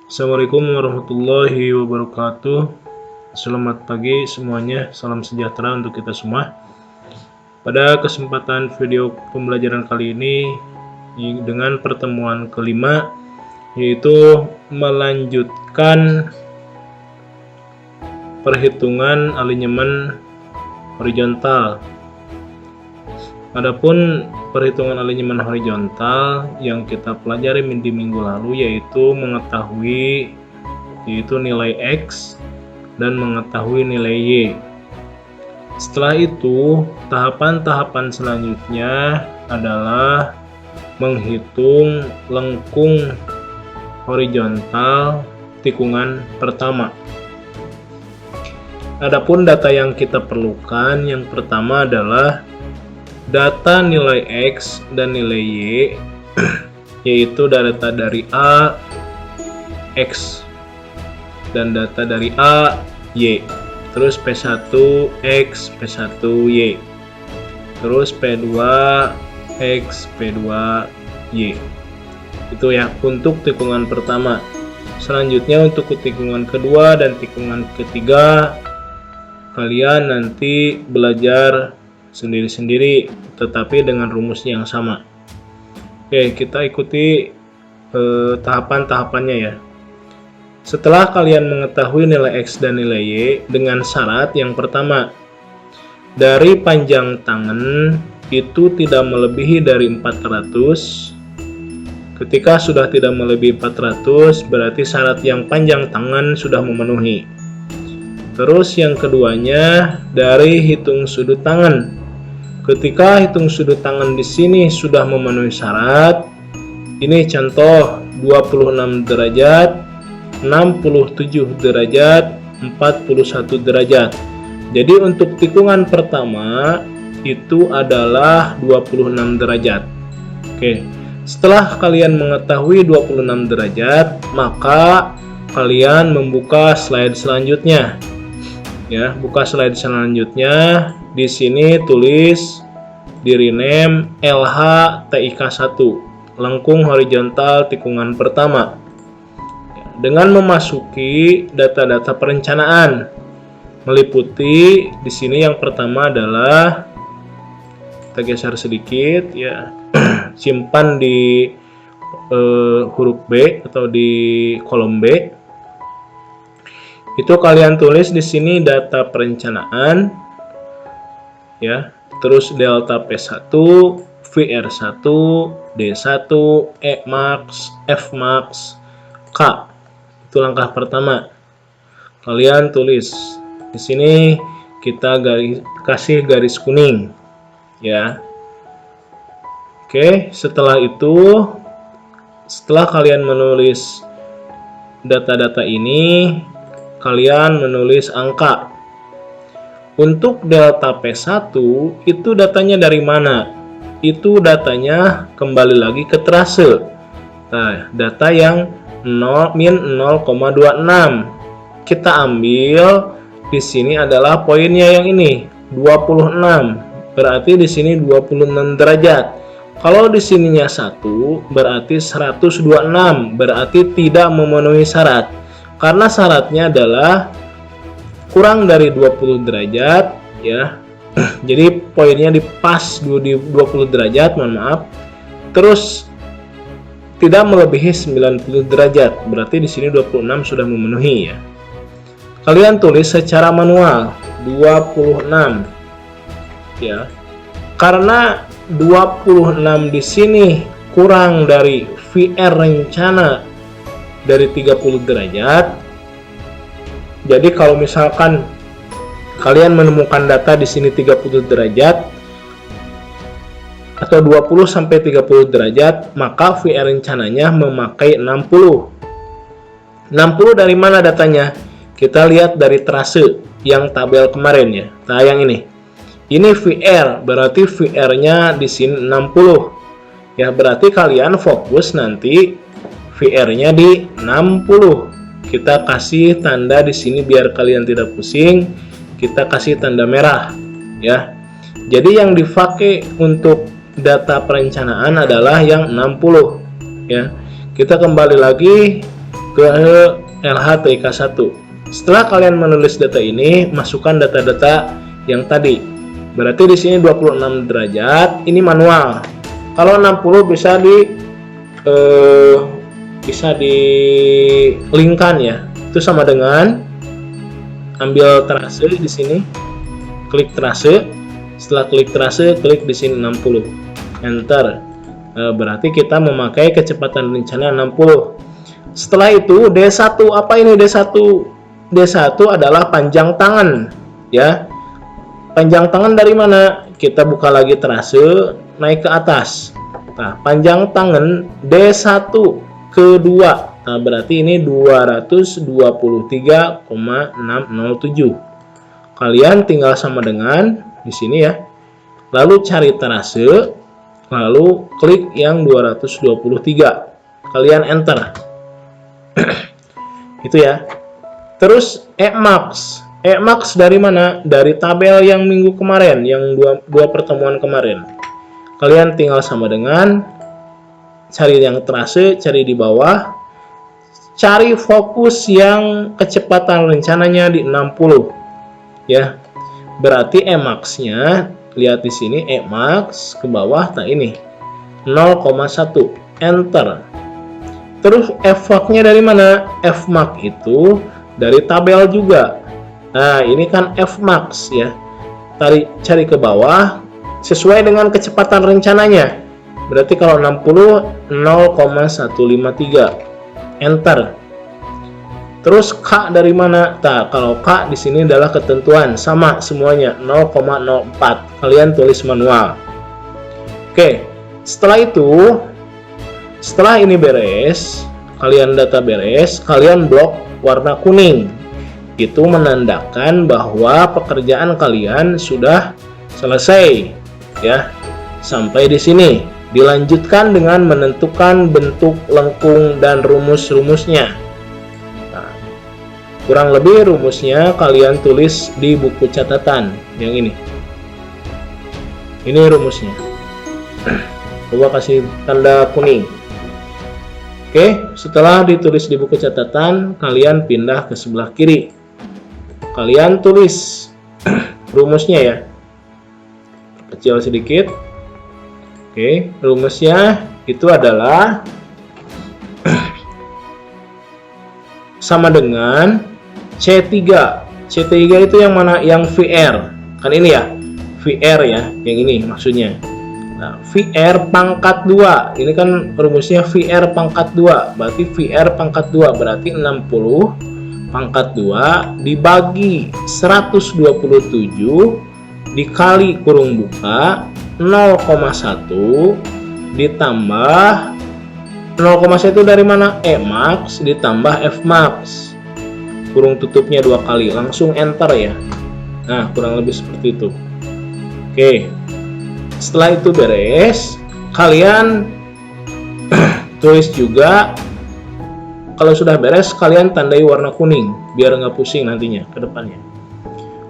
Assalamualaikum warahmatullahi wabarakatuh. Selamat pagi semuanya, salam sejahtera untuk kita semua. Pada kesempatan video pembelajaran kali ini dengan pertemuan kelima, yaitu melanjutkan perhitungan alinyemen horizontal. Adapun perhitungan alinyemen horizontal yang kita pelajari di minggu lalu yaitu mengetahui nilai X dan mengetahui nilai Y. Setelah itu, tahapan-tahapan selanjutnya adalah menghitung lengkung horizontal tikungan pertama. Adapun data yang kita perlukan, yang pertama adalah data nilai X dan nilai Y, yaitu data dari A, X, dan data dari A, Y. Terus P1, X, P1, Y. Terus P2, X, P2, Y. Itu ya untuk tikungan pertama. Selanjutnya untuk tikungan kedua dan tikungan ketiga, kalian nanti belajar sendiri-sendiri, tetapi dengan rumus yang sama. Oke, kita ikuti tahapan-tahapannya ya. Setelah kalian mengetahui nilai X dan nilai Y dengan syarat yang pertama, dari panjang tangan itu tidak melebihi dari 400. Ketika sudah tidak melebihi 400, berarti syarat yang panjang tangan sudah memenuhi. Terus yang keduanya, dari hitung sudut tangan. Ketika hitung sudut tangan di sini sudah memenuhi syarat, ini contoh 26 derajat, 67 derajat, 41 derajat. Jadi untuk tikungan pertama itu adalah 26 derajat. Oke, setelah kalian mengetahui 26 derajat, maka kalian membuka slide selanjutnya. Ya, buka slide selanjutnya. Di sini tulis di rename LH-TIK1, lengkung horizontal tikungan pertama. Dengan memasuki data-data perencanaan, meliputi di sini yang pertama adalah, kita geser sedikit ya, simpan di huruf B atau di kolom B. Itu kalian tulis di sini data perencanaan ya, terus delta P1, VR1, D1, Emax, Fmax, K. Itu langkah pertama. Kalian tulis di sini, kita kasih garis kuning ya. Oke, setelah itu, setelah kalian menulis data-data ini, kalian menulis angka. Untuk delta P1 itu datanya dari mana? Itu datanya kembali lagi ke trase. Nah, data yang min 0,26. Kita ambil di sini adalah poinnya yang ini 26. Berarti di sini 26 derajat. Kalau di sininya 1, berarti 126, berarti tidak memenuhi syarat. Karena syaratnya adalah kurang dari 20 derajat ya. Jadi poinnya di pas di 20 derajat, mohon maaf. Terus tidak melebihi 90 derajat. Berarti di sini 26 sudah memenuhi ya. Kalian tulis secara manual 26 ya. Karena 26 di sini kurang dari VR rencana dari 30 derajat. Jadi kalau misalkan kalian menemukan data di sini 30 derajat atau 20 sampai 30 derajat, maka VR rencananya memakai 60. 60 dari mana datanya? Kita lihat dari trase yang tabel kemarin ya. Nah, yang ini. Ini VR, berarti VR-nya di sini 60. Ya, berarti kalian fokus nanti VR-nya di 60. Kita kasih tanda di sini biar kalian tidak pusing. Kita kasih tanda merah ya. Jadi yang dipakai untuk data perencanaan adalah yang 60 ya. Kita kembali lagi ke Itu LH-TK1. Setelah kalian menulis data ini, masukkan data-data yang tadi. Berarti di sini 26 derajat, ini manual. Kalau 60 bisa di-linkkan ya. Itu sama dengan ambil trase di sini, klik trase. Setelah klik trase, klik di sini 60, enter. Berarti kita memakai kecepatan rencana 60. Setelah itu D1, apa ini D1? D1 adalah panjang tangan ya. Panjang tangan dari mana? Kita buka lagi trase, naik ke atas. Nah, panjang tangan D1 ke 2. Nah, berarti ini 223,607. Kalian tinggal sama dengan di sini ya. Lalu cari trase, lalu klik yang 223. Kalian enter. Itu ya. Terus Emax. Emax dari mana? Dari tabel yang minggu kemarin, yang dua pertemuan kemarin. Kalian tinggal sama dengan cari yang trase, cari di bawah, cari fokus yang kecepatan rencananya di 60 ya. Berarti Emax-nya, lihat di sini Emax ke bawah, nah ini 0,1, enter. Terus Fmax-nya dari mana? Fmax itu dari tabel juga. Nah, ini kan Fmax ya. Cari ke bawah sesuai dengan kecepatan rencananya. Berarti kalau 60 0,153, enter. Terus K dari mana? Nah, kalau K di sini adalah ketentuan, sama semuanya 0,04. Kalian tulis manual. Oke, setelah itu, setelah ini beres, kalian data beres, kalian blok warna kuning. Itu menandakan bahwa pekerjaan kalian sudah selesai ya. Sampai di sini. Dilanjutkan dengan menentukan bentuk lengkung dan rumus-rumusnya. Nah, kurang lebih rumusnya kalian tulis di buku catatan yang ini. Ini rumusnya. Coba kasih tanda kuning. Oke, setelah ditulis di buku catatan, kalian pindah ke sebelah kiri. Kalian tulis rumusnya ya. Kecil sedikit. Oke, rumusnya itu adalah sama dengan C3. C3 itu yang mana? Yang VR. Kan ini ya, VR ya, yang ini maksudnya. Nah, VR pangkat 2. Ini kan rumusnya VR pangkat 2. Berarti VR pangkat 2 berarti 60 pangkat 2 dibagi 127 dikali kurung buka 0,1 ditambah 0,1 dari mana? Emax ditambah Fmax. Kurung tutupnya 2 kali, langsung enter ya. Nah, kurang lebih seperti itu. Oke. Setelah itu beres, kalian tulis juga. Kalau sudah beres, kalian tandai warna kuning biar nggak pusing nantinya ke depannya.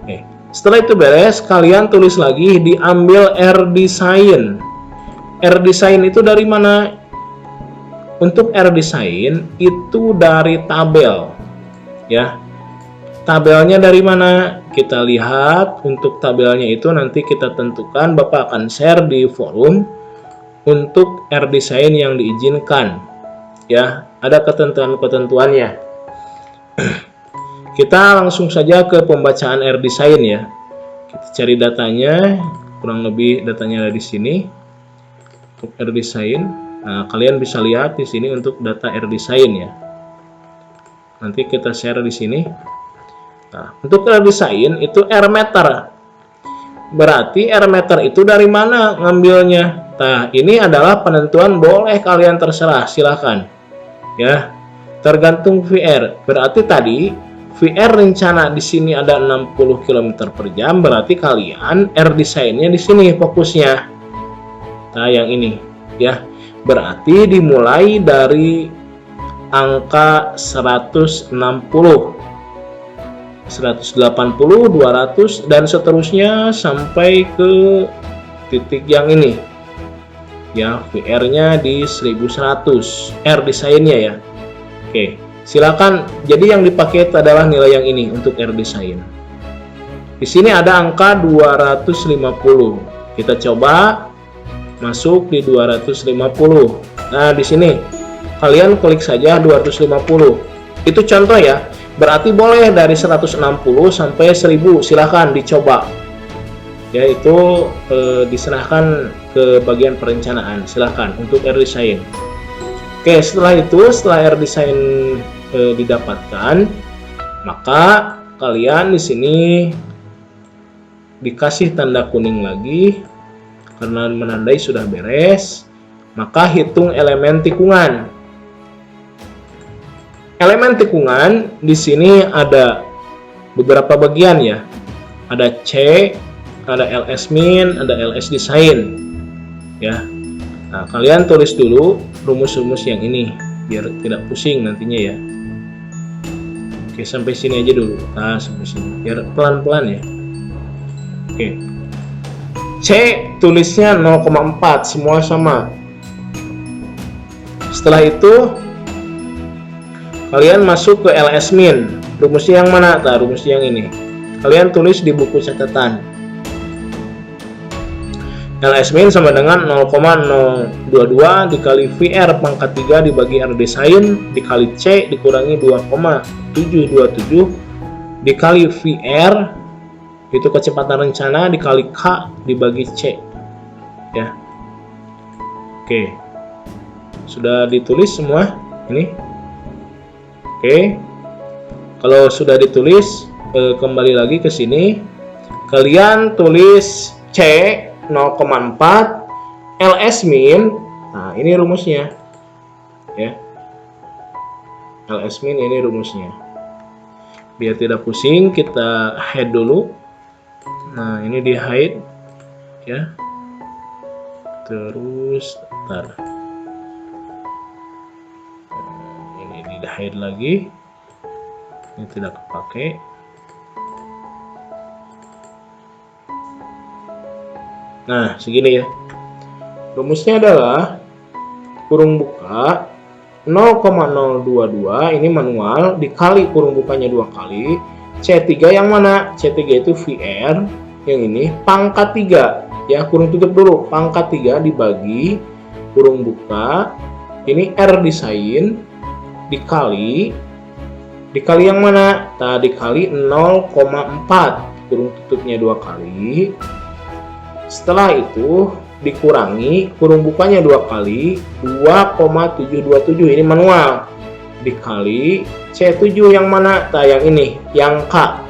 Oke. Setelah itu beres, kalian tulis lagi, diambil RDesign. RDesign itu dari mana? Untuk RDesign itu dari tabel. Ya. Tabelnya dari mana? Kita lihat. Untuk tabelnya itu nanti kita tentukan, Bapak akan share di forum untuk RDesign yang diizinkan. Ya, ada ketentuan-ketentuannya. Kita langsung saja ke pembacaan RDesign ya. Kita cari datanya, kurang lebih datanya ada di sini. Untuk RDesign, nah kalian bisa lihat di sini untuk data RDesign ya. Nanti kita share di sini. Nah, untuk RDesign itu R meter. Berarti R meter itu dari mana ngambilnya? Nah, ini adalah penentuan, boleh kalian terserah, silakan. Ya, tergantung VR. Berarti tadi VR rencana di sini ada 60 km per jam, berarti kalian RDesign-nya di sini fokusnya. Nah, yang ini ya. Berarti dimulai dari angka 160, 180, 200 dan seterusnya sampai ke titik yang ini. Ya, VR-nya di 1100 RDesign-nya ya. Oke, Silakan. Jadi yang dipakai adalah nilai yang ini untuk RDesign. Di sini ada angka 250. Kita coba masuk di 250. Nah, di sini kalian klik saja 250. Itu contoh ya. Berarti boleh dari 160 sampai 1000. Silahkan dicoba. Ya, itu diserahkan ke bagian perencanaan. Silahkan untuk RDesign. Oke, setelah itu, setelah RDesign didapatkan, maka kalian di sini dikasih tanda kuning lagi karena menandai sudah beres. Maka hitung elemen tikungan. Elemen tikungan di sini ada beberapa bagian ya. Ada C, ada LS min, ada LS design. Ya. Nah, kalian tulis dulu rumus-rumus yang ini biar tidak pusing nantinya ya. Oke, sampai sini aja dulu. Nah, sampai sini biar pelan-pelan ya. Oke. C tulisnya 0,4, semua sama. Setelah itu kalian masuk ke LS min. Rumusnya yang mana? Nah, rumusnya yang ini. Kalian tulis di buku catatan. LS min sama dengan 0,022 dikali VR pangkat 3 dibagi RDesign dikali C dikurangi 2,727 dikali VR itu kecepatan rencana dikali K dibagi C ya. Oke, sudah ditulis semua ini. Oke, kalau sudah ditulis kembali lagi ke sini, kalian tulis C 0,4 LS min. Nah, ini rumusnya ya. LS min ini rumusnya. Biar tidak pusing, kita hide dulu. Nah, ini di hide ya. Terus bentar. Ini di hide lagi. Ini tidak kepakai. Nah, segini ya. Rumusnya adalah kurung buka 0,022 ini manual dikali kurung bukanya 2 kali. C3 yang mana? C3 itu VR yang ini pangkat 3 ya, kurung tutup dulu, pangkat 3 dibagi kurung buka ini RDesign dikali yang mana? Nah, dikali 0,4 kurung tutupnya 2 kali. Setelah itu dikurangi kurung bukanya 2 kali 2,727 ini manual dikali C7 yang mana? Nah, yang ini yang K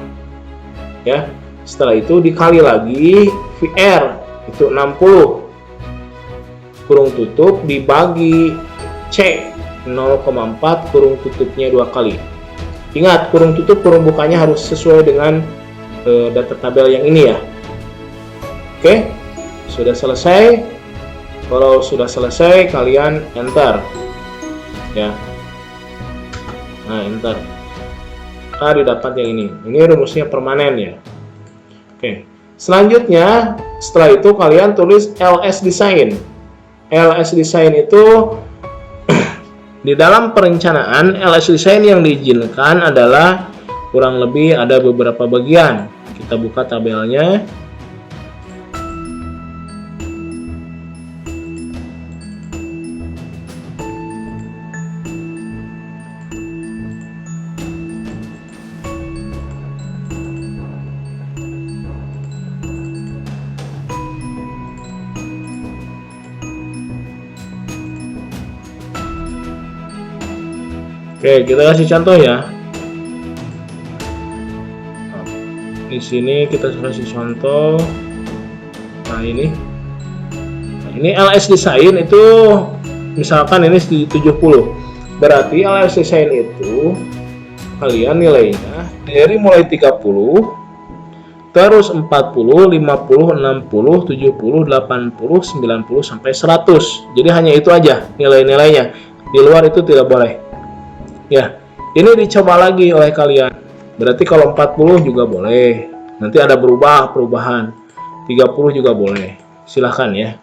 ya. Setelah itu dikali lagi VR itu 60 kurung tutup dibagi C 0,4 kurung tutupnya 2 kali. Ingat, kurung tutup kurung bukanya harus sesuai dengan data tabel yang ini ya. Oke, sudah selesai. Kalau sudah selesai, kalian enter ya. Nah, enter. Nah, didapat yang ini. Ini rumusnya permanen ya. Oke, selanjutnya setelah itu kalian tulis LS design. LS design itu di dalam perencanaan LS design yang diizinkan adalah kurang lebih ada beberapa bagian. Kita buka tabelnya. Oke, kita kasih contoh ya. Di sini kita kasih contoh. Nah, ini LS design itu misalkan ini di 70. Berarti LS design itu kalian nilainya dari mulai 30 terus 40, 50, 60, 70, 80, 90 sampai 100. Jadi hanya itu aja nilai-nilainya. Di luar itu tidak boleh. Ya, ini dicoba lagi oleh kalian. Berarti kalau 40 juga boleh. Nanti ada perubahan. 30 juga boleh. Silahkan ya.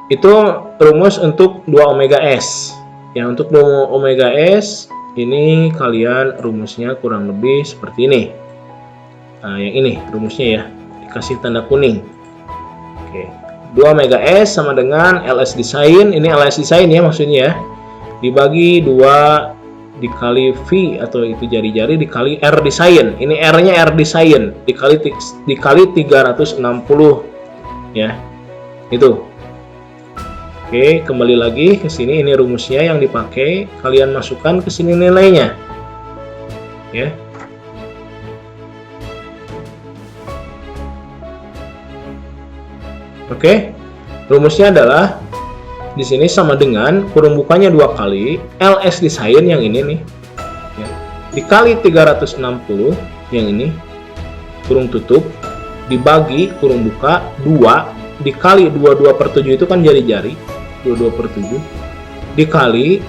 Itu rumus untuk 2 omega S. Ya, untuk 2 omega S ini kalian rumusnya kurang lebih seperti ini. Nah, yang ini rumusnya ya, dikasih tanda kuning. Oke. 2 omega S sama dengan LS design, ini LS design ya maksudnya ya, dibagi 2 dikali V atau itu jari-jari dikali R design. Ini R-nya R design dikali 360 ya. Itu. Oke, kembali lagi ke sini, ini rumusnya yang dipakai, kalian masukkan ke sini nilainya. Ya. Oke. Rumusnya adalah di sini sama dengan kurung bukanya 2 kali LS design yang ini nih. Ya. Dikali 360 yang ini kurung tutup dibagi kurung buka 2 dikali 22/7 itu kan jari-jari. 22/7 dikali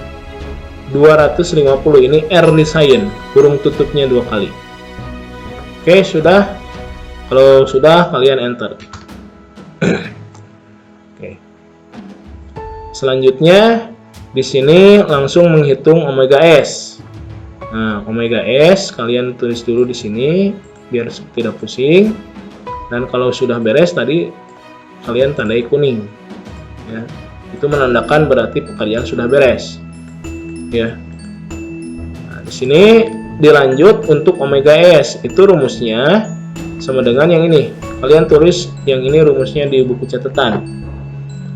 250, ini R design, kurung tutupnya 2 kali. Oke, sudah. Kalau sudah, kalian enter. Oke. Selanjutnya di sini langsung menghitung omega S. Nah, omega S kalian tulis dulu di sini biar tidak pusing. Dan kalau sudah beres tadi kalian tandai kuning. Ya. Itu menandakan berarti pekerjaan sudah beres. Ya. Nah, di sini dilanjut untuk omega S. Itu rumusnya sama dengan yang ini. Kalian tulis yang ini rumusnya di buku catatan.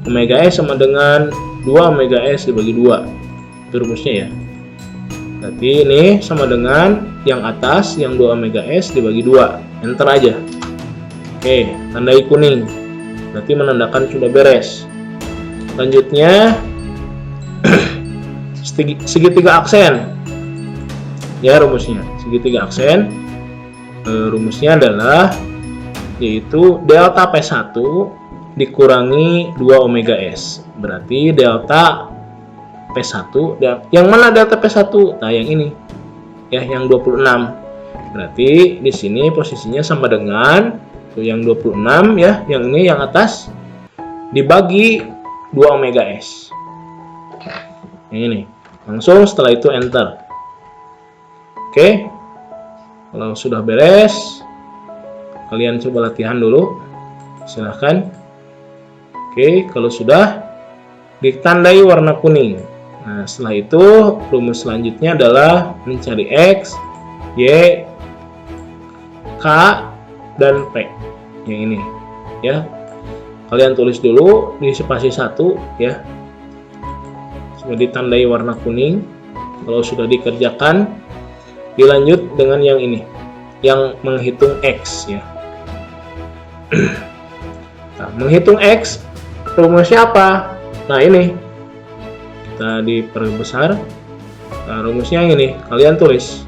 Omega S sama dengan 2 omega S dibagi 2. Itu rumusnya ya. Berarti ini sama dengan yang atas, yang 2 omega S dibagi 2. Enter aja. Oke, tandai kuning. Berarti menandakan sudah beres. Selanjutnya segitiga aksen. Ya, rumusnya segitiga aksen. Rumusnya adalah yaitu delta P1 dikurangi 2 omega S. Berarti delta P1, yang mana delta P1? Nah, yang ini. Ya, yang 26. Berarti di sini posisinya sama dengan tuh yang 26 ya, yang ini yang atas dibagi 2 omega S. Yang ini. Langsung setelah itu enter. Oke. Kalau sudah beres, kalian coba latihan dulu. Silahkan. Oke, kalau sudah ditandai warna kuning. Nah, setelah itu rumus selanjutnya adalah mencari X, Y, K, dan P. Yang ini. Ya. Kalian tulis dulu di spasi 1 ya. Sudah ditandai warna kuning. Kalau sudah dikerjakan, dilanjut dengan yang ini, yang menghitung X ya. Nah, menghitung X rumusnya apa? Nah, ini kita diperbesar. Nah, rumusnya yang ini, kalian tulis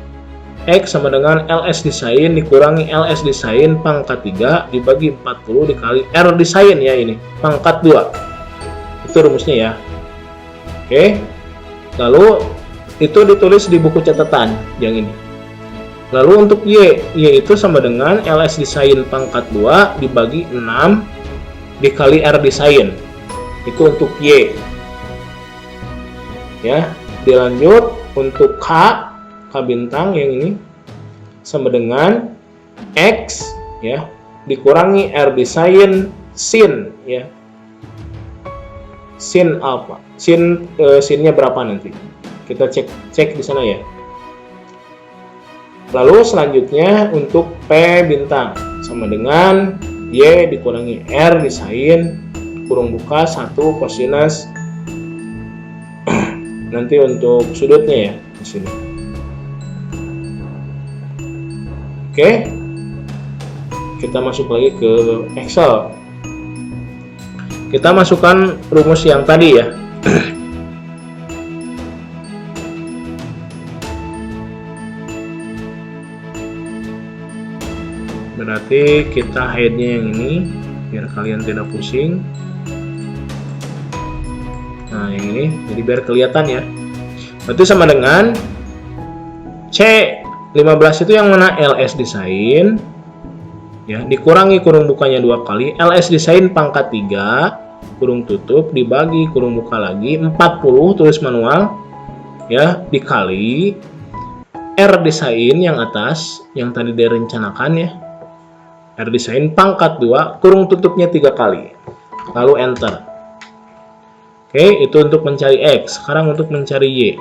X sama dengan LS design dikurangi LS design pangkat 3 dibagi 40 dikali R design ya, ini pangkat 2. Itu rumusnya ya. Oke. Lalu itu ditulis di buku catatan yang ini. Lalu untuk Y itu sama dengan LS design pangkat 2 dibagi 6 dikali R design. Itu untuk Y. Ya, dilanjut untuk K bintang yang ini sama dengan X ya dikurangi R design sin ya. Sin apa? Sinnya berapa nanti? Kita cek di sana ya. Lalu selanjutnya untuk P bintang sama dengan Y dikurangi R design kurung buka 1 kosinus nanti untuk sudutnya ya di sini. Oke, kita masuk lagi ke Excel. Kita masukkan rumus yang tadi ya. Berarti kita hide-nya yang ini biar kalian tidak pusing. Nah, yang ini jadi biar kelihatan ya. Berarti sama dengan C15 itu yang mana? LS design ya dikurangi kurung bukanya 2 kali LS design pangkat 3 kurung tutup dibagi kurung buka lagi 40 tulis manual ya, dikali R desain yang atas yang tadi direncanakan ya, R desain pangkat 2 kurung tutupnya 3 kali lalu enter. Oke, itu untuk mencari X. Sekarang untuk mencari Y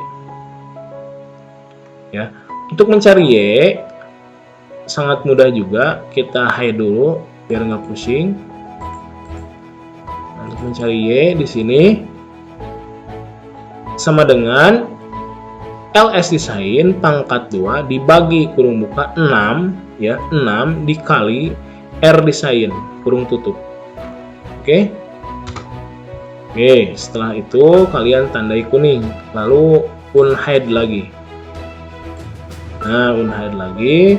ya, untuk mencari Y sangat mudah juga, kita hide dulu biar nggak pusing. Untuk mencari Y di sini sama dengan LS desain pangkat 2 dibagi kurung buka 6 ya, 6 dikali R desain kurung tutup. Oke. Oke, setelah itu kalian tandai kuning lalu unhide lagi. Nah, unhide lagi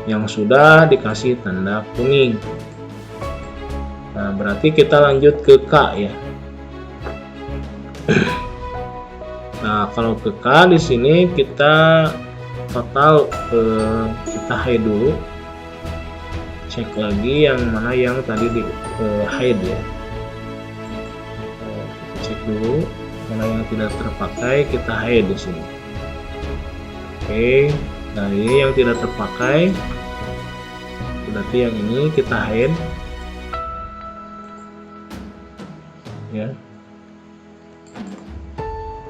yang sudah dikasih tanda kuning. Nah, berarti kita lanjut ke K ya. Nah, kalau ke K di sini kita total kita hide dulu. Cek lagi yang mana yang tadi di hide ya. Cek dulu mana yang tidak terpakai, kita hide di sini. Oke. Nah, ini yang tidak terpakai, berarti yang ini kita hide ya.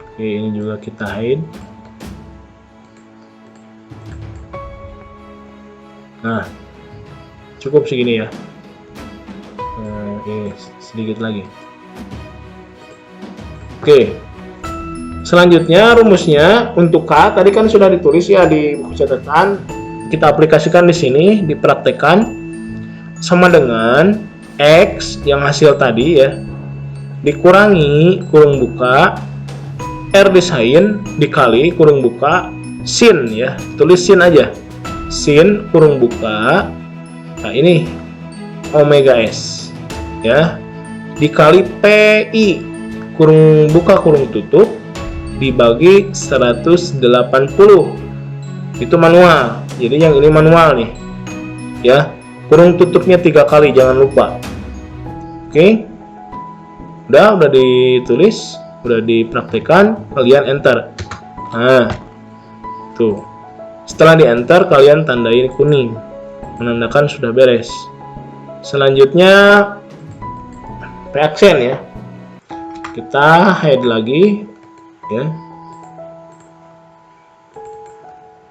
Oke, ini juga kita hide. Nah, cukup segini ya. Oke, sedikit lagi. Oke, selanjutnya rumusnya untuk K tadi kan sudah ditulis ya di buku catatan. Kita aplikasikan di sini, dipraktekkan sama dengan X yang hasil tadi ya, dikurangi kurung buka R desain dikali kurung buka sin ya, tulis sin aja, sin kurung buka, nah ini omega S ya, dikali PI kurung buka kurung tutup dibagi 180. Itu manual. Jadi yang ini manual nih. Ya. Kurung tutupnya 3 kali, jangan lupa. Oke. Udah ditulis, udah dipraktekkan, kalian enter. Nah. Tuh. Setelah di enter kalian tandain kuning. Menandakan sudah beres. Selanjutnya reaction ya. Kita hide lagi ya.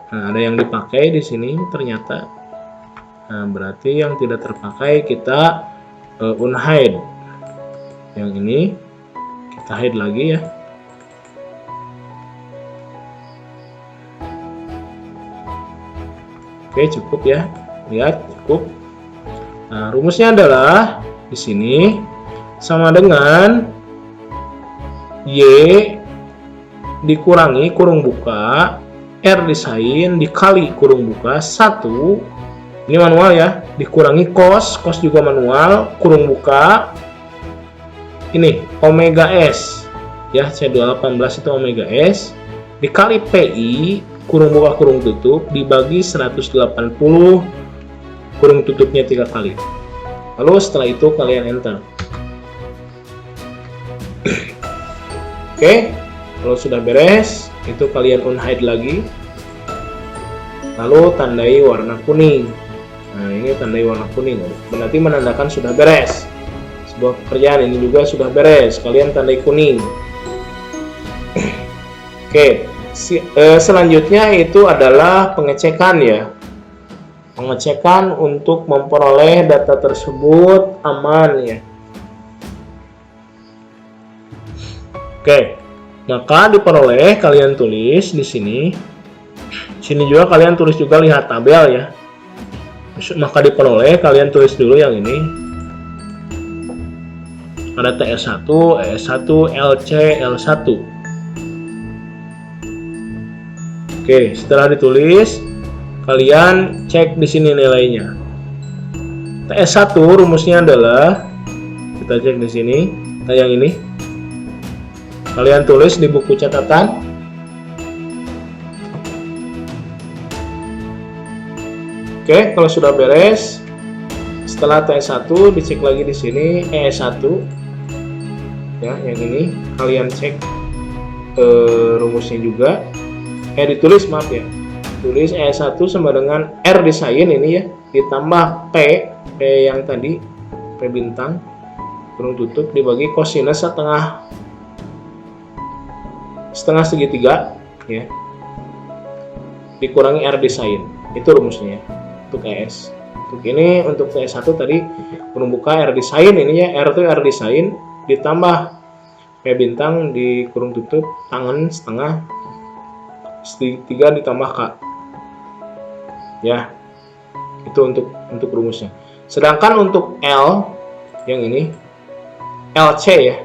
Nah, ada yang dipakai di sini ternyata. Nah, berarti yang tidak terpakai kita unhide. Yang ini kita hide lagi ya. Oke, cukup ya. Lihat, cukup. Nah, rumusnya adalah di sini sama dengan Y dikurangi kurung buka R desain dikali kurung buka 1, ini manual ya, dikurangi cos juga manual, kurung buka ini omega S ya, C218 itu omega S dikali PI kurung buka kurung tutup dibagi 180 kurung tutupnya 3 kali. Lalu setelah itu kalian enter. Oke, kalau sudah beres, itu kalian unhide lagi. Lalu tandai warna kuning. Nah, ini tandai warna kuning. Berarti menandakan sudah beres. Sebuah pekerjaan ini juga sudah beres. Kalian tandai kuning. Oke, selanjutnya itu adalah pengecekan ya. Pengecekan untuk memperoleh data tersebut aman ya. Oke, maka diperoleh kalian tulis di sini. Sini juga kalian tulis juga, lihat tabel ya. Maka diperoleh kalian tulis dulu yang ini. Ada TS1, ES1, LC, L1. Oke, setelah ditulis kalian cek di sini nilainya. TS1 rumusnya adalah, kita cek di sini, nah yang ini. Kalian tulis di buku catatan. Oke, kalau sudah beres, setelah TS1 dicek lagi di sini ES1. ya, yang ini kalian cek rumusnya juga. Ditulis, maaf ya, tulis E1 sama dengan R desain ini ya, ditambah P yang tadi, P bintang kurung tutup dibagi kosinus setengah segitiga ya, dikurangi R desain. Itu rumusnya ya, untuk ES. Untuk ini, untuk E1 tadi kurung buka R desain ini ya, R itu R desain ditambah P bintang di kurung tutup tangan setengah segitiga ditambah K ya. Itu untuk rumusnya. Sedangkan untuk L yang ini LC ya,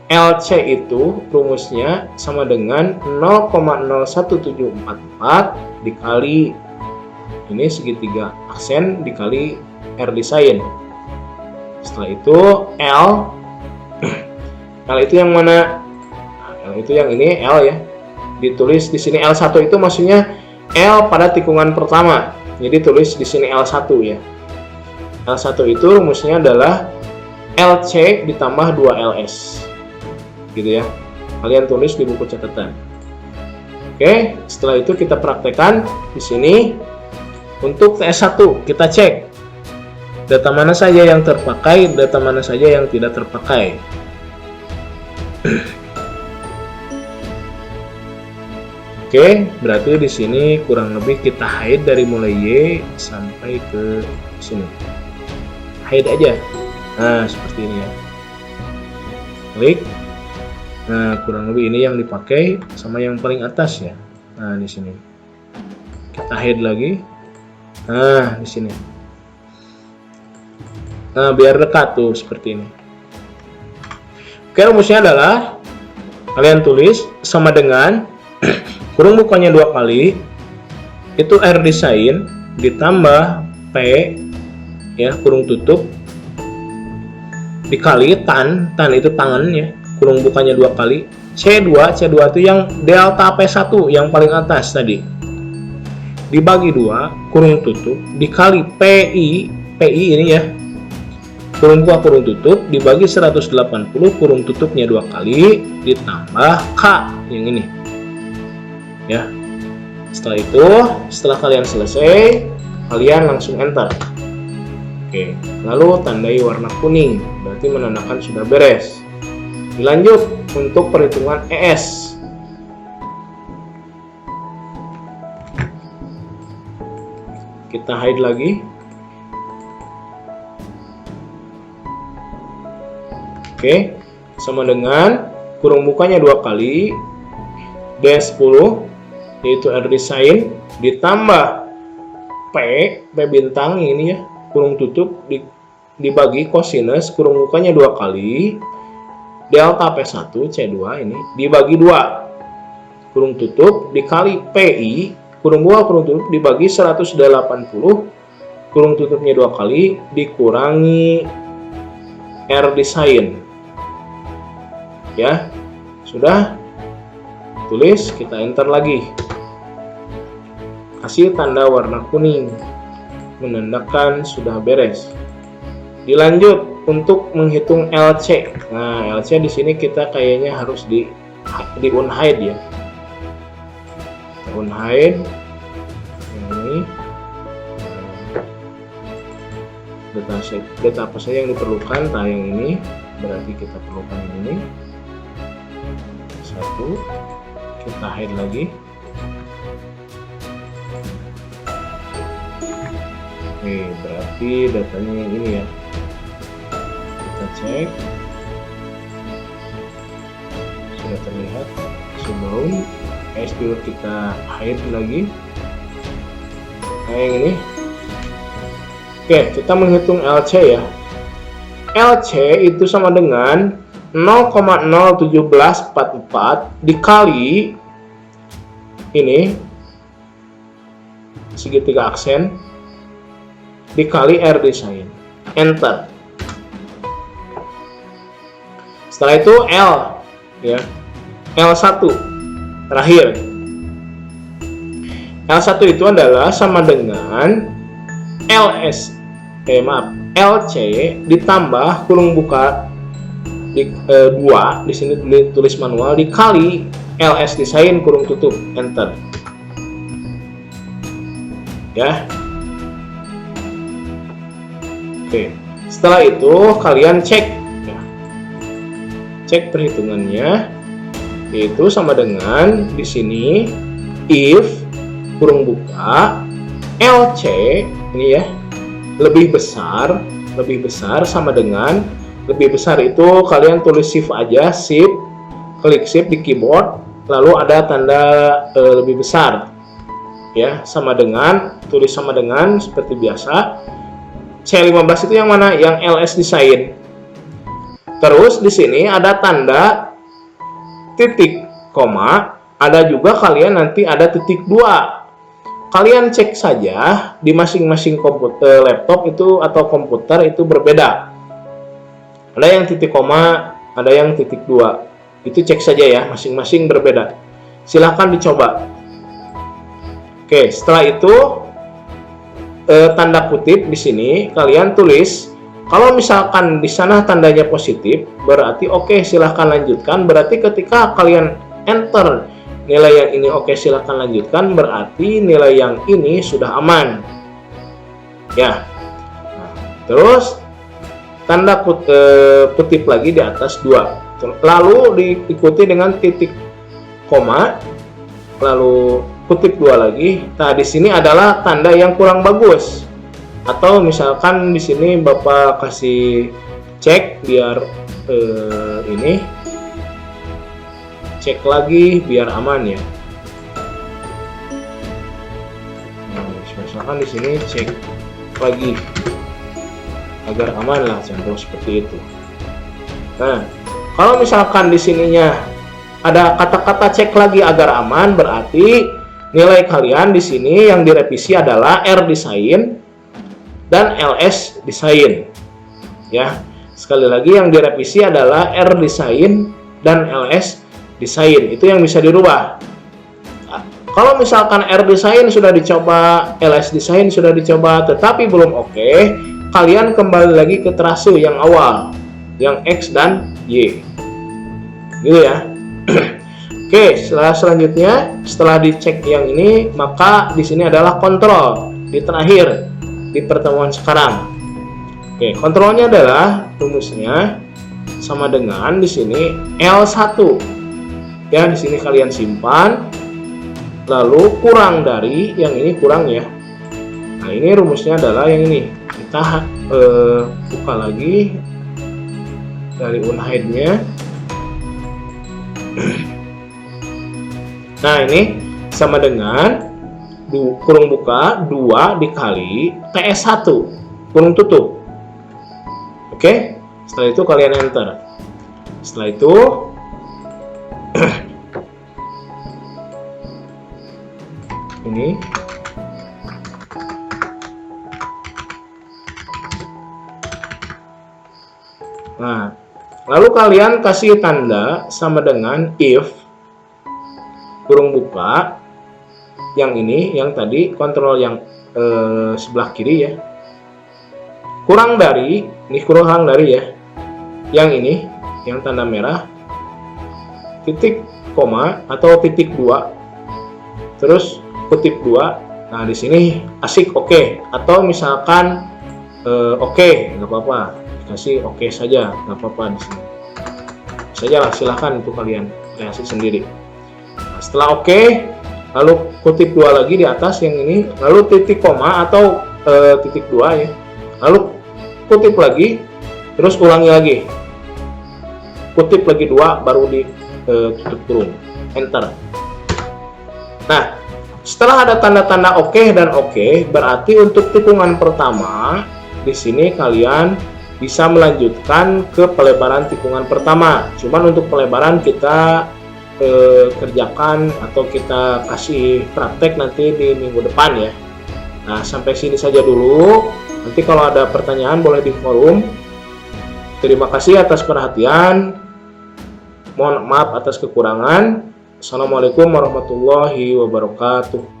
LC itu rumusnya sama dengan 0,01744 dikali ini segitiga aksen dikali R desain. Setelah itu L itu yang mana? L itu yang ini, L ya. Ditulis di sini L1 itu maksudnya L pada tikungan pertama. Jadi tulis di sini L1 ya. L1 itu rumusnya adalah LC ditambah 2LS. Gitu ya. Kalian tulis di buku catatan. Oke, setelah itu kita praktekkan di sini. Untuk TS1 kita cek data mana saja yang terpakai, data mana saja yang tidak terpakai. Oke, berarti di sini kurang lebih kita hide dari mulai Y sampai ke sini. Hide aja. Nah, seperti ini ya. Klik. Nah, kurang lebih ini yang dipakai sama yang paling atas ya. Nah, di sini. Kita hide lagi. Nah, di sini. Nah, biar dekat tuh seperti ini. Oke, rumusnya adalah kalian tulis sama dengan kurung bukanya 2 kali itu R desain ditambah P ya kurung tutup dikali tan itu tangan ya, kurung bukanya 2 kali C2 itu yang delta P1 yang paling atas tadi dibagi 2 kurung tutup dikali PI ini ya, kurung buka kurung tutup dibagi 180 kurung tutupnya 2 kali ditambah K yang ini ya. Setelah itu, setelah kalian selesai, kalian langsung enter. Oke, lalu tandai warna kuning, berarti menandakan sudah beres. Dilanjut untuk perhitungan ES. Kita hide lagi. Oke, sama dengan kurung bukanya 2 kali D10 yaitu R desain ditambah P bintang ini ya, kurung tutup dibagi kosinus kurung bukanya 2 kali delta P1 C2 ini dibagi 2 kurung tutup dikali PI kurung buka kurung tutup dibagi 180 kurung tutupnya 2 kali dikurangi R desain ya. Sudah, tulis, kita enter lagi, kasih tanda warna kuning menandakan sudah beres. Dilanjut untuk menghitung LC. Nah, LC di sini kita kayaknya harus di unhide ya. Unhide ini data apa saja yang diperlukan. Nah, yang ini berarti kita perlukan ini. Satu, kita hide lagi. Oke, berarti datanya yang ini ya. Kita cek. Sudah terlihat sebelum S dulu kita hide lagi. Nah, yang ini. Oke, kita menghitung LC ya. LC itu sama dengan 0,01744 dikali ini segitiga aksen dikali R desain. Enter. Setelah itu L ya. L1 terakhir. L1 itu adalah sama dengan LC ditambah kurung buka di 2 di sini tulis manual dikali ls desain kurung tutup enter ya. Oke, setelah itu kalian cek ya. Cek perhitungannya, yaitu sama dengan di sini if kurung buka LC ini ya lebih besar sama dengan lebih besar itu kalian tulis shift aja, shift, klik shift di keyboard, lalu ada tanda lebih besar ya, sama dengan, tulis sama dengan seperti biasa. C15 itu yang mana? Yang LS design. Terus di sini ada tanda titik koma, ada juga kalian nanti ada titik 2. Kalian cek saja di masing-masing komputer, laptop itu atau komputer itu berbeda. Ada yang titik koma, ada yang titik 2. Itu cek saja ya, masing-masing berbeda. Silahkan dicoba. Oke, setelah itu tanda kutip di sini kalian tulis. Kalau misalkan di sana tandanya positif, berarti oke, silahkan lanjutkan. Berarti ketika kalian enter nilai yang ini oke, silahkan lanjutkan, berarti nilai yang ini sudah aman ya. Nah, terus tanda kutip lagi di atas 2, lalu diikuti dengan titik koma, lalu kutip 2 lagi. Nah, di sini adalah tanda yang kurang bagus, atau misalkan di sini Bapak kasih cek biar ini cek lagi biar aman ya. Nah, misalkan di sini cek lagi agar aman lah, contoh seperti itu. Nah, kalau misalkan di sininya ada kata-kata cek lagi agar aman, berarti nilai kalian di sini yang direvisi adalah R design dan LS design. Ya, sekali lagi yang direvisi adalah R design dan LS desain, itu yang bisa dirubah. Nah, kalau misalkan R design sudah dicoba, LS design sudah dicoba, tetapi belum oke, kalian kembali lagi ke trase yang awal, yang X dan Y, gitu ya. Oke, selanjutnya setelah dicek yang ini, maka di sini adalah kontrol di terakhir di pertemuan sekarang. Oke, kontrolnya adalah rumusnya sama dengan di sini L1. Ya, di sini kalian simpan, lalu kurang dari yang ini, kurang ya. Nah, ini rumusnya adalah yang ini. Kita buka lagi dari unhide-nya. Nah, ini sama dengan kurung buka 2 dikali TS1 kurung tutup. Oke, setelah itu kalian enter. Setelah itu ini nah, lalu kalian kasih tanda sama dengan if kurung buka yang ini, yang tadi kontrol yang sebelah kiri ya, kurang dari, ini kurang dari ya, yang ini yang tanda merah, titik koma atau titik 2, terus kutip 2. Nah, di sini asik oke, atau misalkan oke, nggak apa-apa, kasih oke saja, nggak apa-apa di sini saja lah, silahkan itu kalian kreasi sendiri. Nah, setelah oke, lalu kutip 2 lagi di atas yang ini, lalu titik koma atau titik 2 ya, lalu kutip lagi, terus ulangi lagi, kutip lagi 2, baru di tutup kurung, enter. Nah, setelah ada tanda-tanda oke dan oke, berarti untuk tikungan pertama di sini kalian bisa melanjutkan ke pelebaran tikungan pertama. Cuman untuk pelebaran kita kerjakan atau kita kasih praktek nanti di minggu depan ya. Nah, sampai sini saja dulu. Nanti kalau ada pertanyaan boleh di forum. Terima kasih atas perhatian. Mohon maaf atas kekurangan. Assalamualaikum warahmatullahi wabarakatuh.